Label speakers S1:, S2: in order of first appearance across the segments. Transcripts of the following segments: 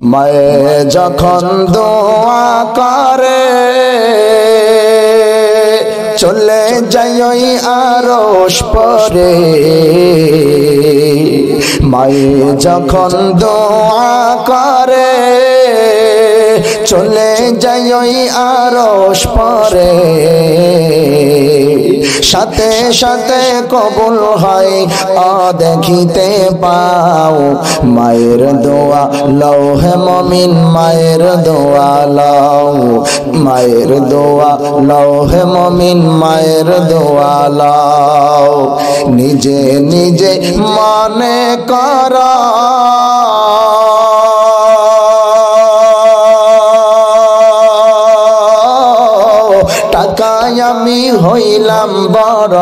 S1: মায়ে যখন দোয়া করে চলে যাই ওই আরশ পরে, মায়ে যখন দোয়া করে চলে যাই ওই আরশ পরে, সাথে সাথে কবুল হয় দেখিতে পাও। মায়ের দোয়া লও হে মুমিন, মায়ের দোয়া লও, মায়ের দোয়া লও হে মুমিন, মায়ের দোয়া লও। নিজে নিজে মনে কর টাকায় আমি হইলাম বড়,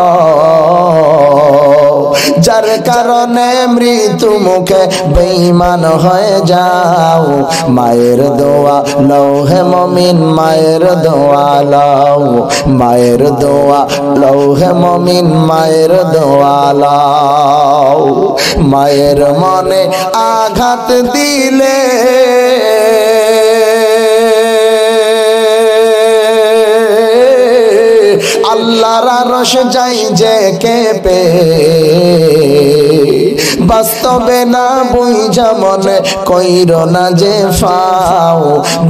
S1: যার কারণে মৃত্যু মুখে বেঈমান হয়ে যাও। মায়ের দোয়া লও হে মুমিন, মায়ের দোয়া লও, মায়ের দোয়া লও হে মুমিন, মায়ের দোয়া লও। মায়ের মনে আঘাত দিলে আল্লাহর আরশ যাই যে কেঁপে, বাস্তবে না বুঝা মনে কইর না যে ফাও,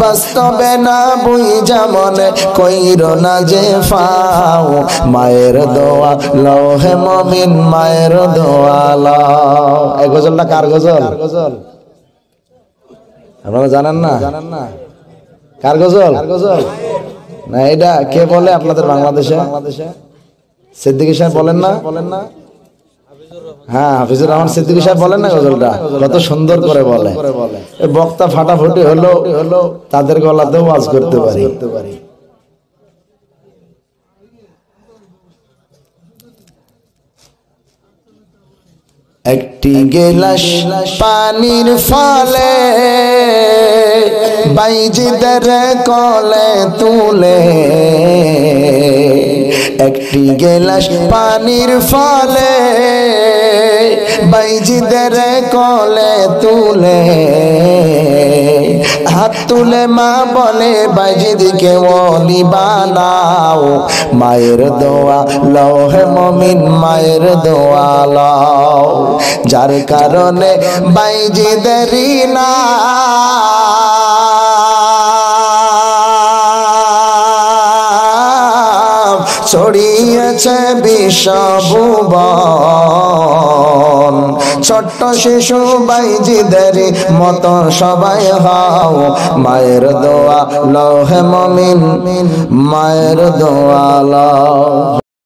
S1: বাস্তবে না বুঝা মনে কইর না যে ফাও। মায়ের দোয়া লও হে মুমিন, মায়ের দোয়া লও। এই গজলটা কার গজল? আপনারা জানেন না? কার গজল? না এটা কে বলে আপনাদের বাংলাদেশে? সিদ্দিকী সাহেব বলেন না? হ্যাঁ, হাফিজুর রহমান সিদ্দিকী সাহেব বলেন না গজলটা? কত সুন্দর করে বলে। বক্তা ফাটাফাটি হলো তাদের গলাতেও ওয়াজ করতে পারি। একটি গেলাস পানির ফলে বাইজিদের কোলে তুলে, একটি গেলাস পানির ফলে বাইজিদের কোলে তুলে, হাত তুলে মা বলে বাইজিদকে ওলি বানাও। মায়ের দোয়া লও হে মুমিন, মায়ের দোয়া লও, যার কারণে বাইজিদেরই না ছড়িয়েছে বিশ্বভুবন। ছোট্ট শিশু বাইজিদের মতো সবাই হও। মায়ের দোয়া লও হে মুমিন, মায়ের দোয়া লও।